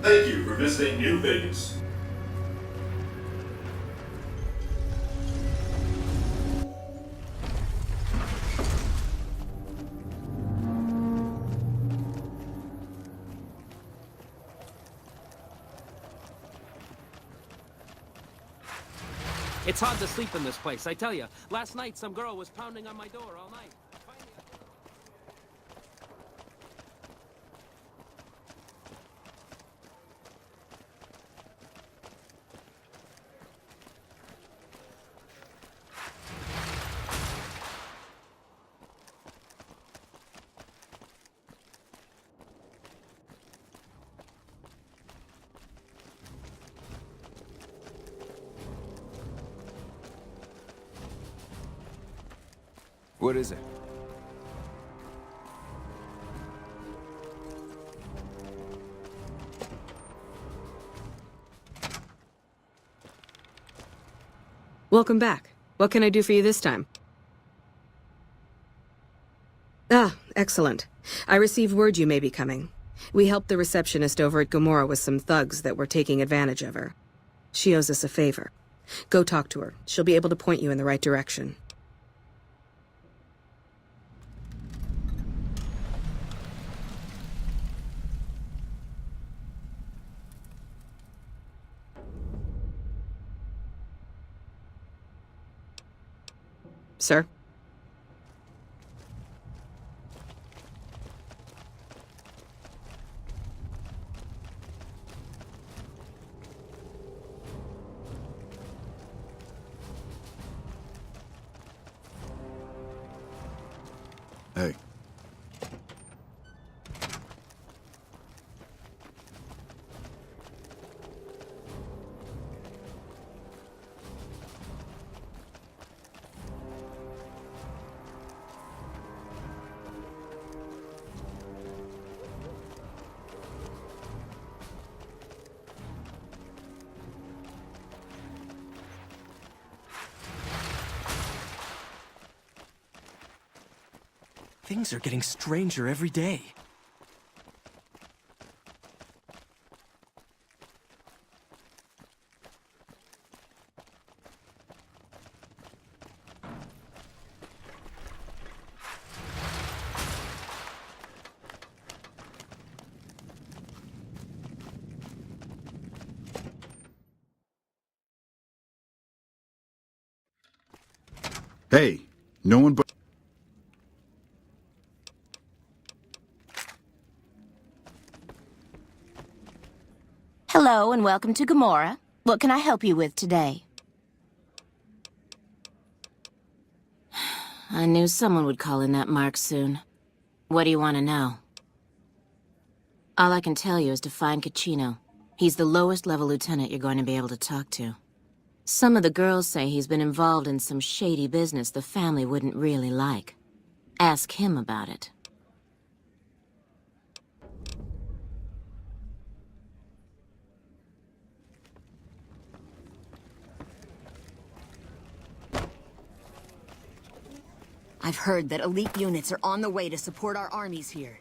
Thank you for visiting New Vegas. It's hard to sleep in this place, I tell you. Last night, some girl was pounding on my door all night. Finally, What is it? Welcome back. What can I do for you this time? Ah, excellent. I received word you may be coming. We helped the receptionist over at Gomorrah with some thugs that were taking advantage of her. She owes us a favor. Go talk to her. She'll be able to point you in the right direction. Sir? Hey. Things are getting stranger every day. Hey, no one but... Hello and welcome to Gomorrah. What can I help you with today? I knew someone would call in that mark soon. What do you want to know? All I can tell you is to find Caccino. He's the lowest level lieutenant you're going to be able to talk to. Some of the girls say he's been involved in some shady business the family wouldn't really like. Ask him about it. I've heard that elite units are on the way to support our armies here.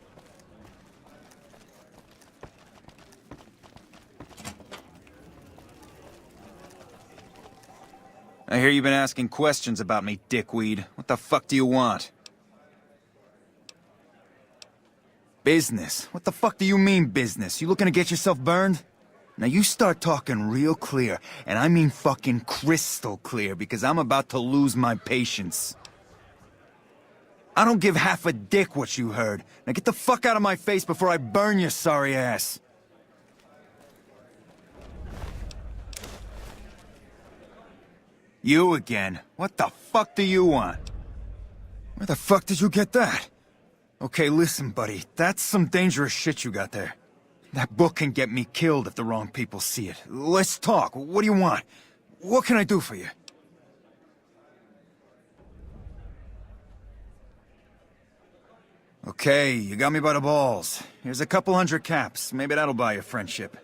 I hear you've been asking questions about me, dickweed. What the fuck do you want? Business? What the fuck do you mean, business? You looking to get yourself burned? Now you start talking real clear, and I mean fucking crystal clear, because I'm about to lose my patience. I don't give half a dick what you heard. Now get the fuck out of my face before I burn your sorry ass. You again? What the fuck do you want? Where the fuck did you get that? Okay, listen, buddy. That's some dangerous shit you got there. That book can get me killed if the wrong people see it. Let's talk. What do you want? What can I do for you? Okay, you got me by the balls. Here's a couple hundred caps. Maybe that'll buy you friendship.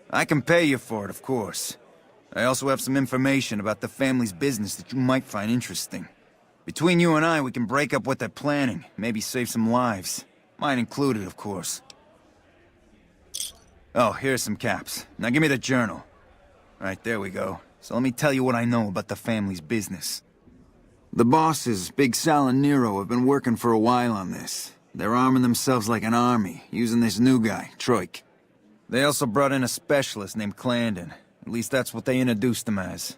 I can pay you for it, of course. I also have some information about the family's business that you might find interesting. Between you and I, we can break up what they're planning, maybe save some lives. Mine included, of course. Oh, here's some caps. Now give me the journal. Right, there we go. So let me tell you what I know about the family's business. The bosses, Big Sal and Nero, have been working for a while on this. They're arming themselves like an army, using this new guy, Troik. They also brought in a specialist named Clarendon. At least that's what they introduced him as.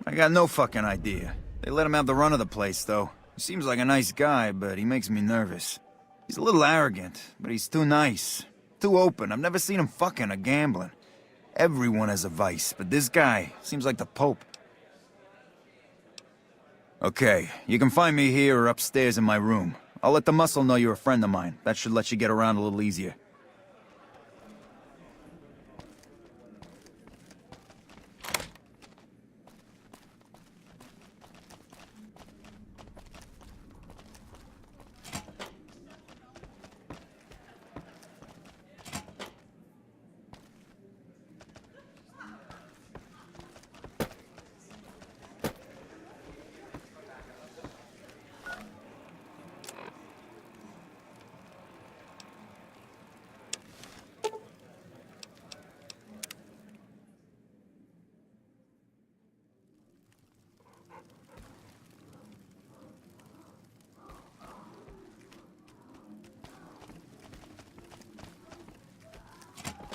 I got no fucking idea. They let him have the run of the place, though. He seems like a nice guy, but he makes me nervous. He's a little arrogant, but he's too nice. Too open. I've never seen him fucking or gambling. Everyone has a vice, but this guy seems like the Pope. Okay, you can find me here or upstairs in my room. I'll let the muscle know you're a friend of mine. That should let you get around a little easier.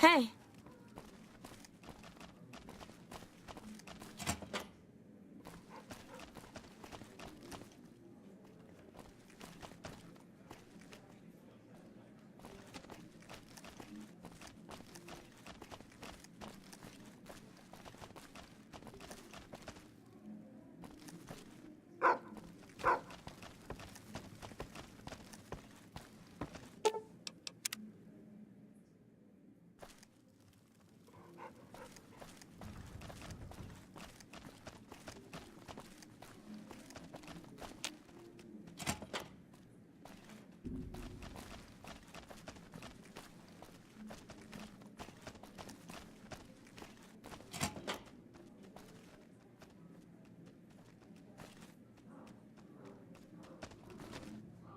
Hey.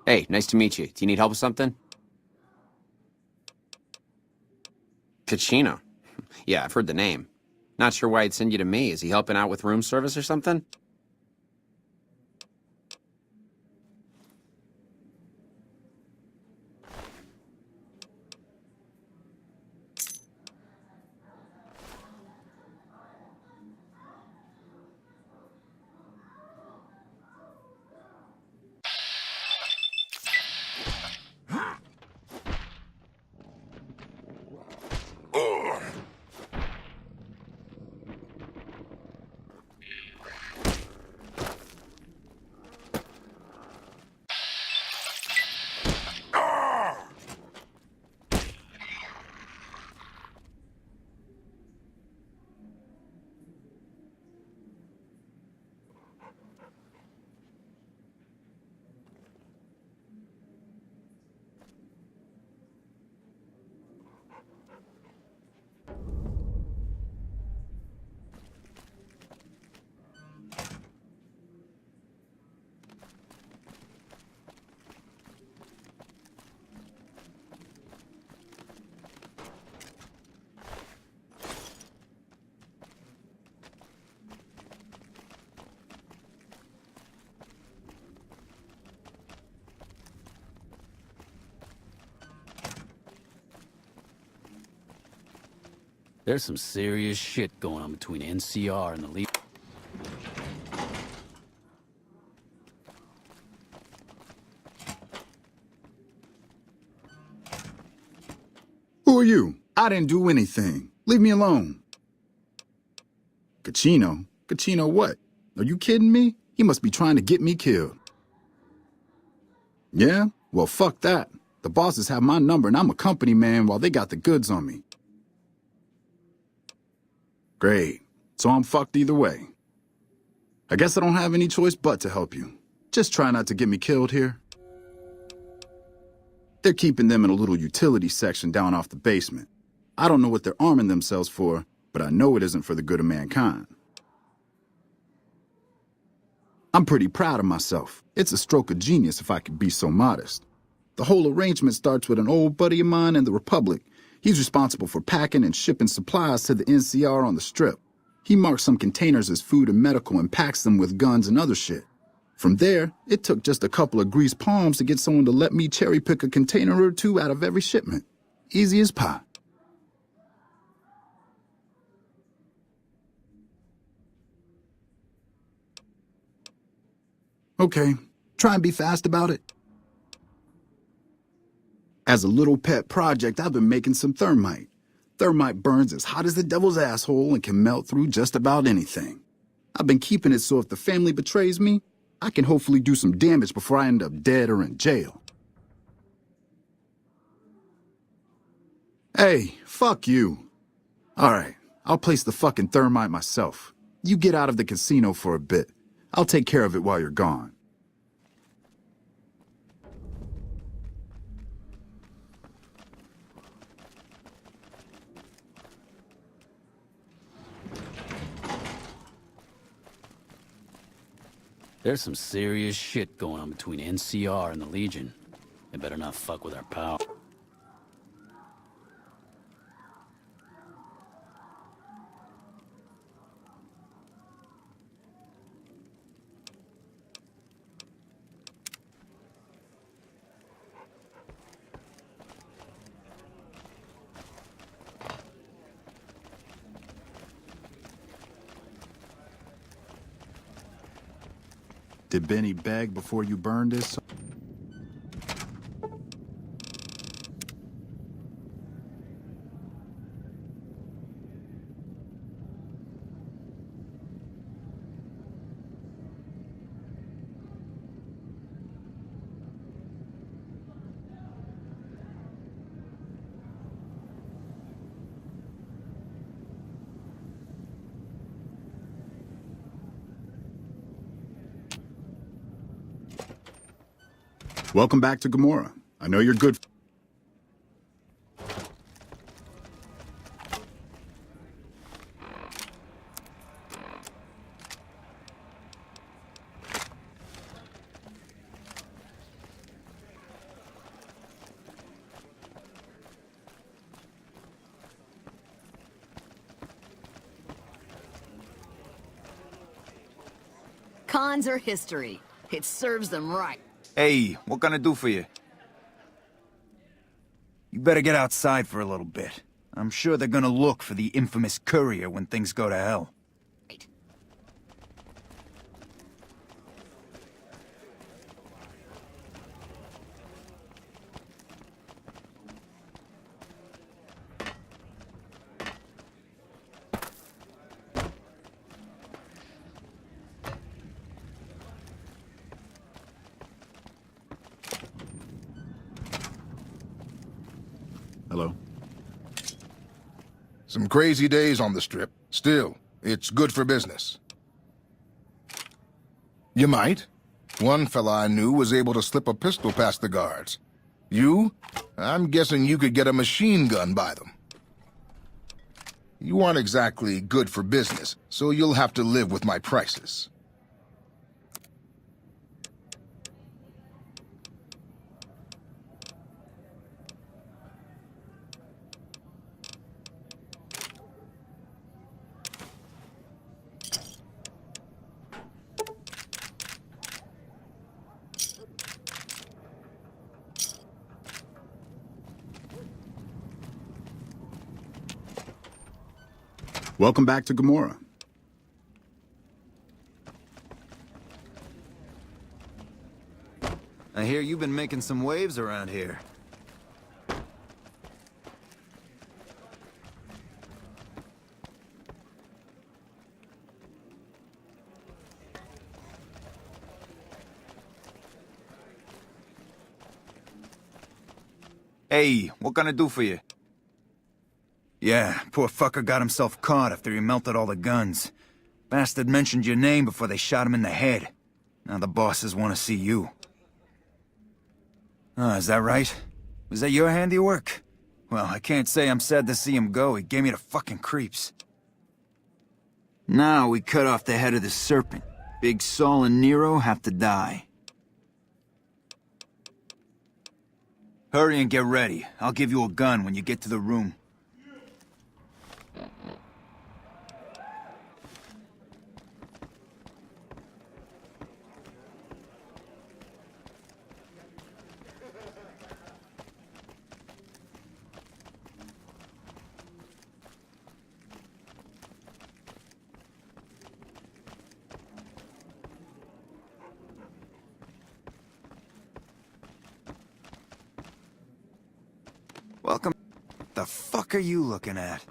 Hey, nice to meet you. Do you need help with something? Kachino. Yeah, I've heard the name. Not sure why he'd send you to me. Is he helping out with room service or something? There's some serious shit going on between NCR and the league. Who are you? I didn't do anything. Leave me alone. Kachino? Kachino what? Are you kidding me? He must be trying to get me killed. Yeah? Well, fuck that. The bosses have my number and I'm a company man while they got the goods on me. Great. So I'm fucked either way. I guess I don't have any choice but to help you. Just try not to get me killed here. They're keeping them in a little utility section down off the basement. I don't know what they're arming themselves for, but I know it isn't for the good of mankind. I'm pretty proud of myself. It's a stroke of genius if I could be so modest. The whole arrangement starts with an old buddy of mine in the Republic. He's responsible for packing and shipping supplies to the NCR on the Strip. He marks some containers as food and medical and packs them with guns and other shit. From there, it took just a couple of greased palms to get someone to let me cherry pick a container or two out of every shipment. Easy as pie. Okay, try and be fast about it. As a little pet project, I've been making some thermite. Thermite burns as hot as the devil's asshole and can melt through just about anything. I've been keeping it so if the family betrays me, I can hopefully do some damage before I end up dead or in jail. Hey, fuck you. Alright, I'll place the fucking thermite myself. You get out of the casino for a bit. I'll take care of it while you're gone. There's some serious shit going on between NCR and the Legion. They better not fuck with our pal. Did Benny beg before you burned this? Welcome back to Gomorrah. I know you're good. Cons are history. It serves them right. Hey, what can I do for you? You better get outside for a little bit. I'm sure they're gonna look for the infamous courier when things go to hell. Hello? Some crazy days on the Strip. Still, it's good for business. You might. One fella I knew was able to slip a pistol past the guards. You? I'm guessing you could get a machine gun by them. You aren't exactly good for business, so you'll have to live with my prices. Welcome back to Gomorrah. I hear you've been making some waves around here. Hey, what can I do for you? Yeah, poor fucker got himself caught after he melted all the guns. Bastard mentioned your name before they shot him in the head. Now the bosses want to see you. Ah, is that right? Was that your handiwork? Well, I can't say I'm sad to see him go. He gave me the fucking creeps. Now we cut off the head of the serpent. Big Saul and Nero have to die. Hurry and get ready. I'll give you a gun when you get to the room. Welcome. What the fuck are you looking at?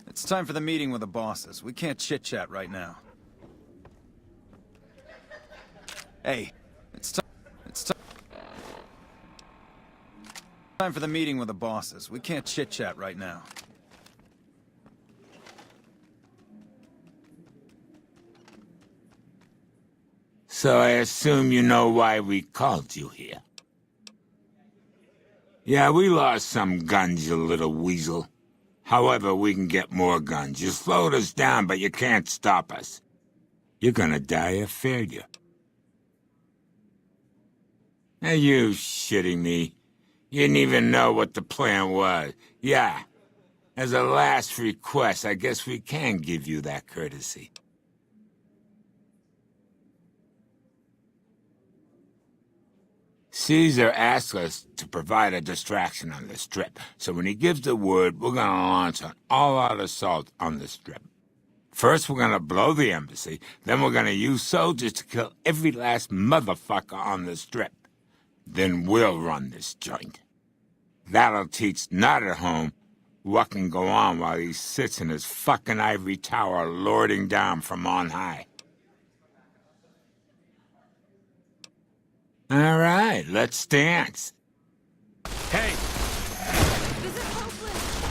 It's time for the meeting with the bosses. We can't chit-chat right now. Hey, it's time for the meeting with the bosses. We can't chit-chat right now. So I assume you know why we called you here. Yeah, we lost some guns, you little weasel. However, we can get more guns. You slowed us down, but you can't stop us. You're gonna die of failure. Are you shitting me? You didn't even know what the plan was. Yeah. As a last request, I guess we can give you that courtesy. Caesar asked us to provide a distraction on the Strip, so when he gives the word, we're gonna launch an all-out assault on the Strip. First, we're gonna blow the embassy, then we're gonna use soldiers to kill every last motherfucker on the Strip. Then we'll run this joint. That'll teach Not at Home what can go on while he sits in his fucking ivory tower lording down from on high. All right, let's dance. Hey! This is hopeless!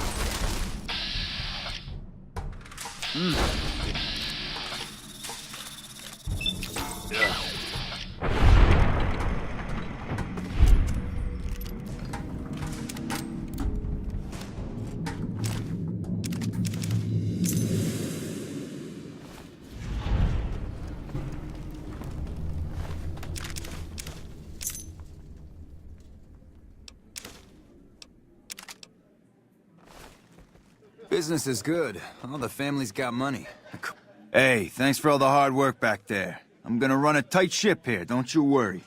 Business is good. All the family's got money. Hey, thanks for all the hard work back there. I'm gonna run a tight ship here, don't you worry.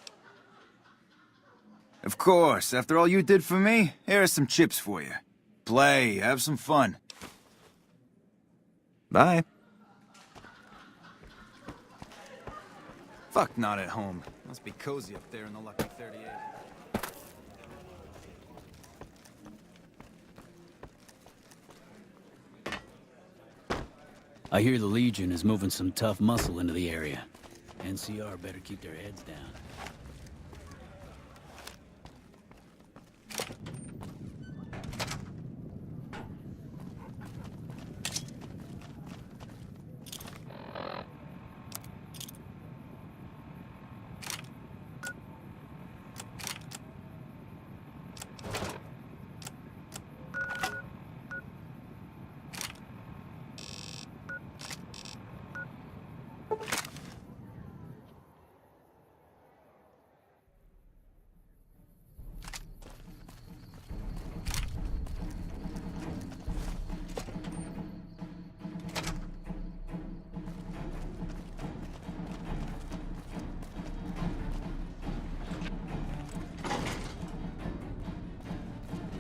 Of course, after all you did for me, here are some chips for you. Play, have some fun. Bye. Fuck Not at Home. Must be cozy up there in the Lucky 38. I hear the Legion is moving some tough muscle into the area. NCR better keep their heads down.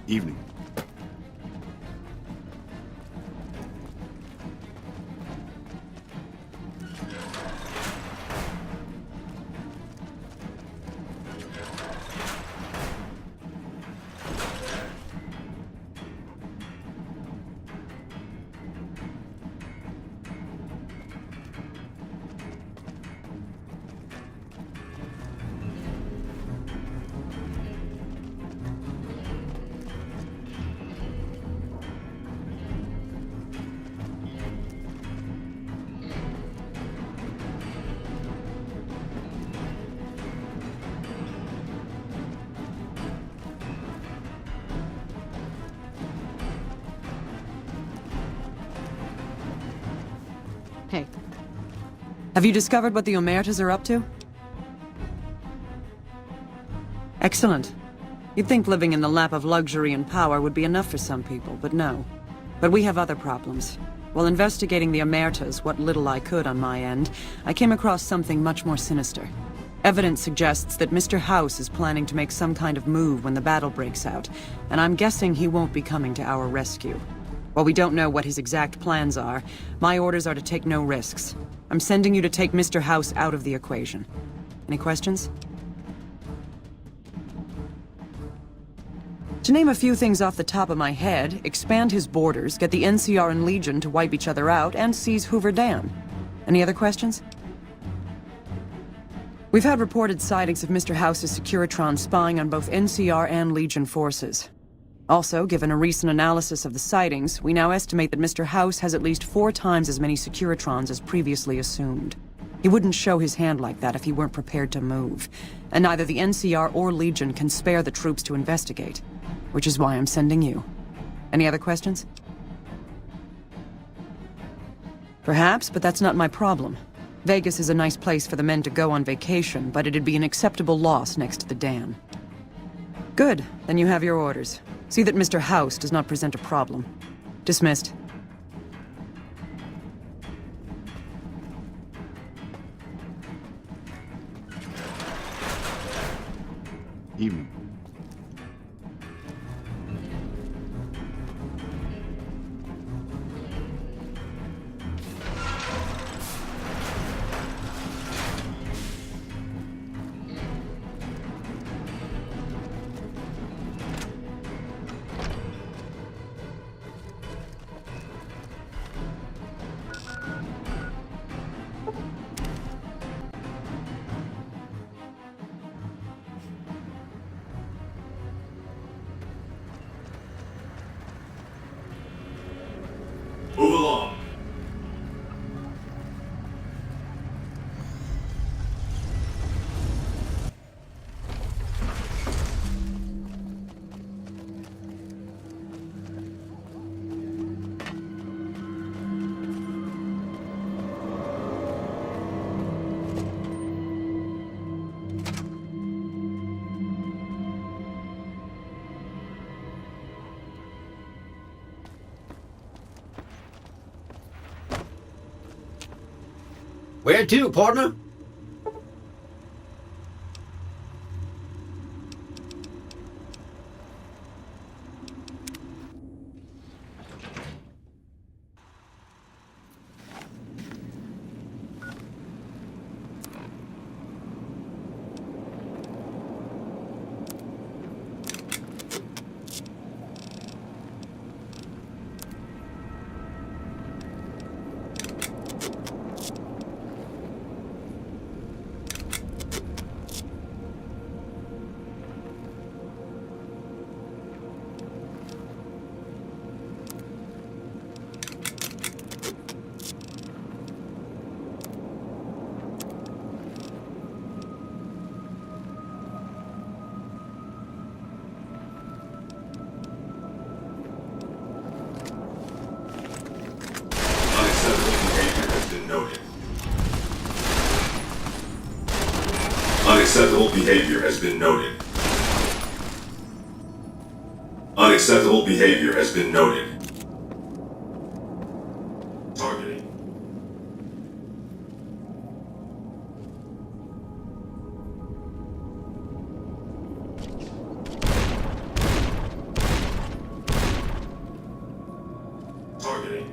Evening. Hey. Have you discovered what the Omertas are up to? Excellent. You'd think living in the lap of luxury and power would be enough for some people, but no. But we have other problems. While investigating the Omertas, what little I could on my end, I came across something much more sinister. Evidence suggests that Mr. House is planning to make some kind of move when the battle breaks out, and I'm guessing he won't be coming to our rescue. While we don't know what his exact plans are, my orders are to take no risks. I'm sending you to take Mr. House out of the equation. Any questions? To name a few things off the top of my head, expand his borders, get the NCR and Legion to wipe each other out, and seize Hoover Dam. Any other questions? We've had reported sightings of Mr. House's Securitron spying on both NCR and Legion forces. Also, given a recent analysis of the sightings, we now estimate that Mr. House has at least 4 times as many Securitrons as previously assumed. He wouldn't show his hand like that if he weren't prepared to move. And neither the NCR or Legion can spare the troops to investigate. Which is why I'm sending you. Any other questions? Perhaps, but that's not my problem. Vegas is a nice place for the men to go on vacation, but it'd be an acceptable loss next to the dam. Good, then you have your orders. See that Mr. House does not present a problem. Dismissed. Evening. Move along. Where to, partner? Unacceptable behavior has been noted. Unacceptable behavior has been noted. Targeting. Targeting.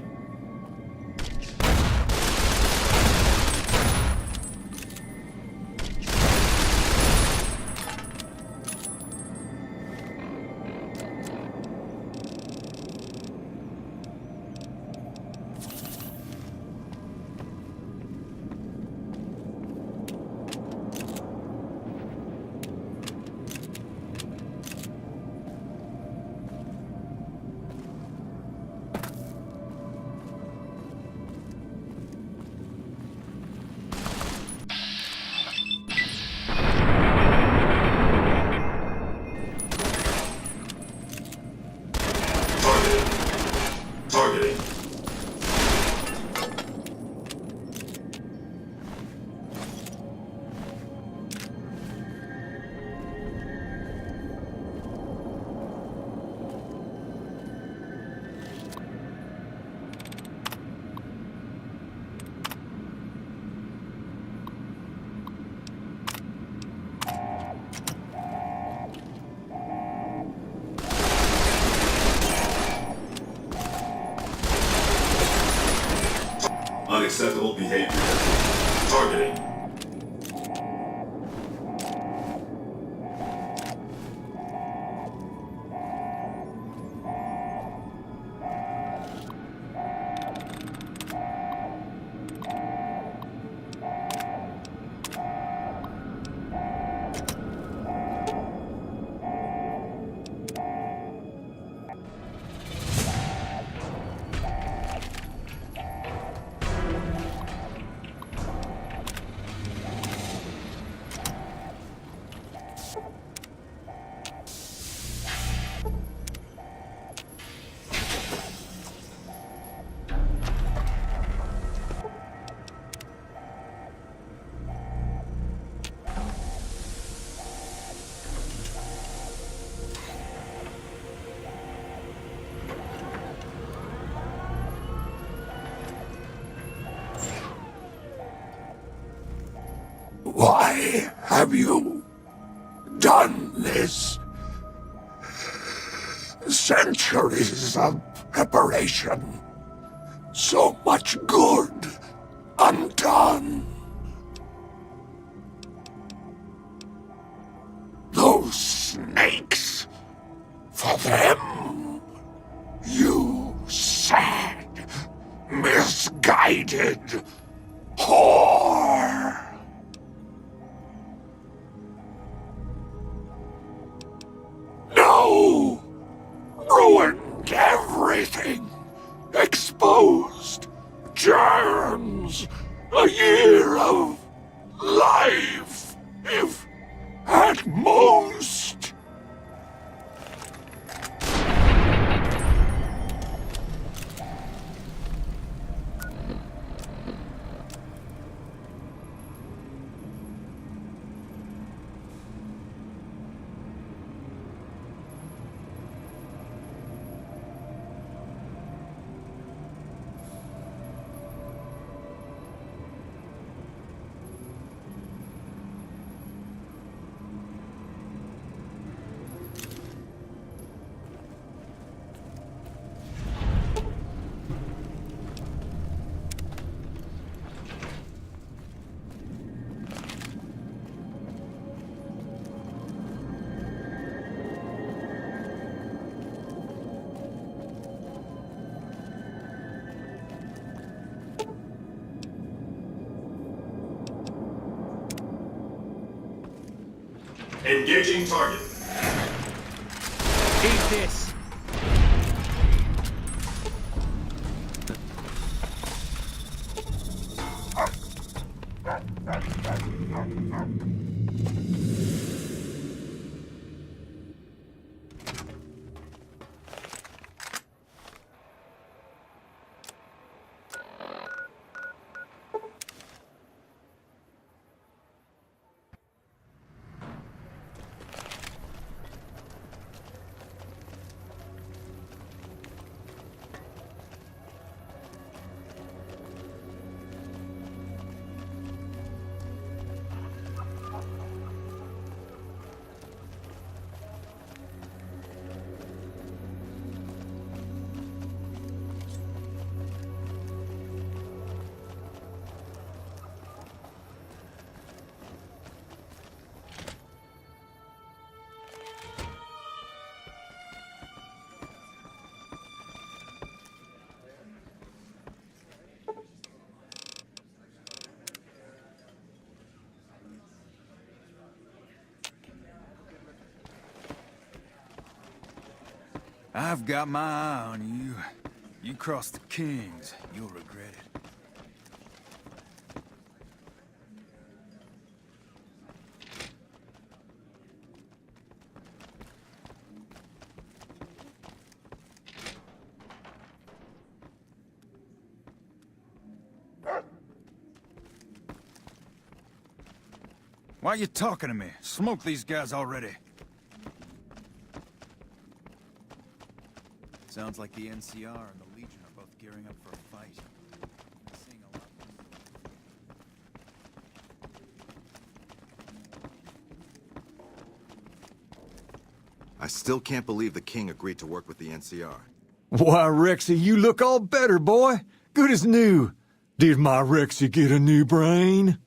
Unacceptable behavior. Targeting. Why have you done this? Centuries of preparation. So much good undone. Those snakes. For them, you sad, misguided whore. No! Ruined everything! Exposed germs! A year of life, if at most! Engaging target. Eat this. I've got my eye on you. You cross the Kings, you'll regret it. Why are you talking to me? Smoke these guys already. Sounds like the NCR and the Legion are both gearing up for a fight. I'm seeing a lot I still can't believe the King agreed to work with the NCR. Why, Rexy, you look all better, boy. Good as new. Did my Rexy get a new brain?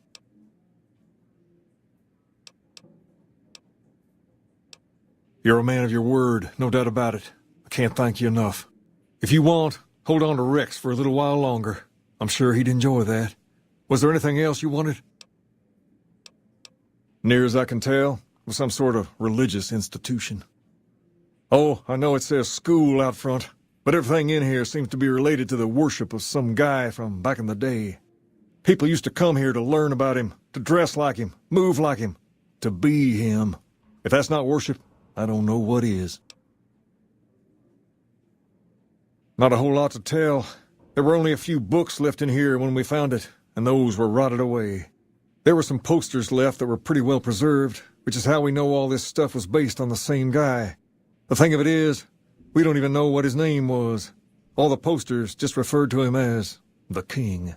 You're a man of your word, no doubt about it. I can't thank you enough. If you want, hold on to Rex for a little while longer. I'm sure he'd enjoy that. Was there anything else you wanted? Near as I can tell, it was some sort of religious institution. Oh, I know it says school out front, but everything in here seems to be related to the worship of some guy from back in the day. People used to come here to learn about him, to dress like him, move like him, to be him. If that's not worship, I don't know what is. Not a whole lot to tell. There were only a few books left in here when we found it, and those were rotted away. There were some posters left that were pretty well preserved, which is how we know all this stuff was based on the same guy. The thing of it is, we don't even know what his name was. All the posters just referred to him as the King.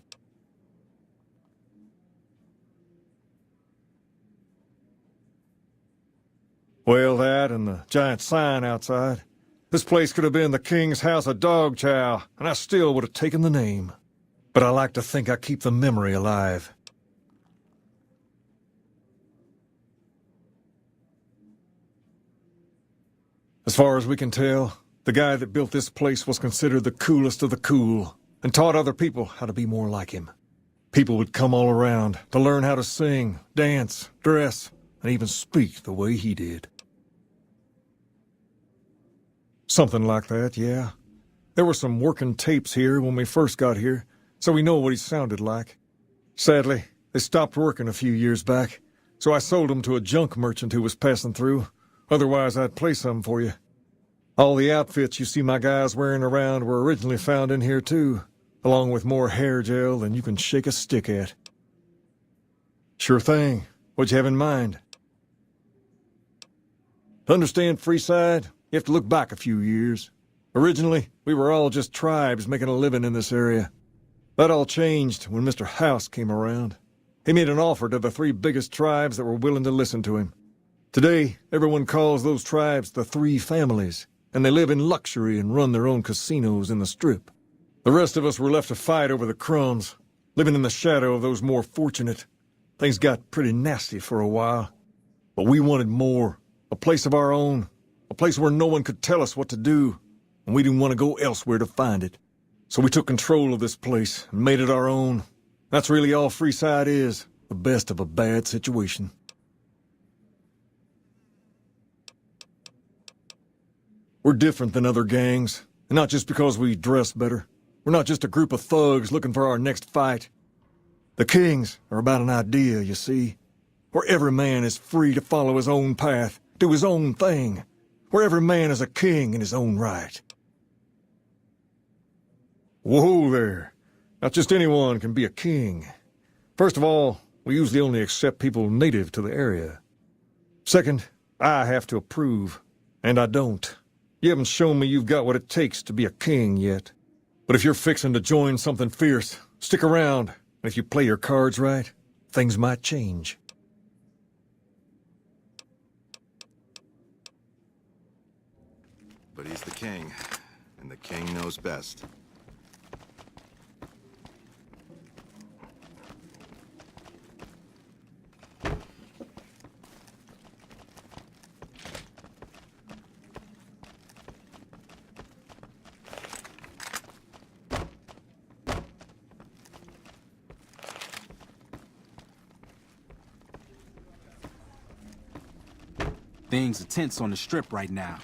Well, that and the giant sign outside. This place could have been the King's House of Dog Chow, and I still would have taken the name. But I like to think I keep the memory alive. As far as we can tell, the guy that built this place was considered the coolest of the cool, and taught other people how to be more like him. People would come all around to learn how to sing, dance, dress, and even speak the way he did. Something like that, yeah. There were some working tapes here when we first got here, so we know what he sounded like. Sadly, they stopped working a few years back, so I sold them to a junk merchant who was passing through. Otherwise, I'd play some for you. All the outfits you see my guys wearing around were originally found in here, too, along with more hair gel than you can shake a stick at. Sure thing. What'd you have in mind? To understand Freeside, you have to look back a few years. Originally, we were all just tribes making a living in this area. That all changed when Mr. House came around. He made an offer to the 3 biggest tribes that were willing to listen to him. Today, everyone calls those tribes the 3 families, and they live in luxury and run their own casinos in the Strip. The rest of us were left to fight over the crumbs, living in the shadow of those more fortunate. Things got pretty nasty for a while. But we wanted more, a place of our own, a place where no one could tell us what to do, and we didn't want to go elsewhere to find it. So we took control of this place and made it our own. That's really all Freeside is, the best of a bad situation. We're different than other gangs, and not just because we dress better. We're not just a group of thugs looking for our next fight. The Kings are about an idea, you see, where every man is free to follow his own path, do his own thing, where every man is a king in his own right. Whoa there. Not just anyone can be a king. First of all, we usually only accept people native to the area. Second, I have to approve, and I don't. You haven't shown me you've got what it takes to be a king yet. But if you're fixing to join something fierce, stick around, and if you play your cards right, things might change. But he's the king, and the king knows best. Things are tense on the Strip right now.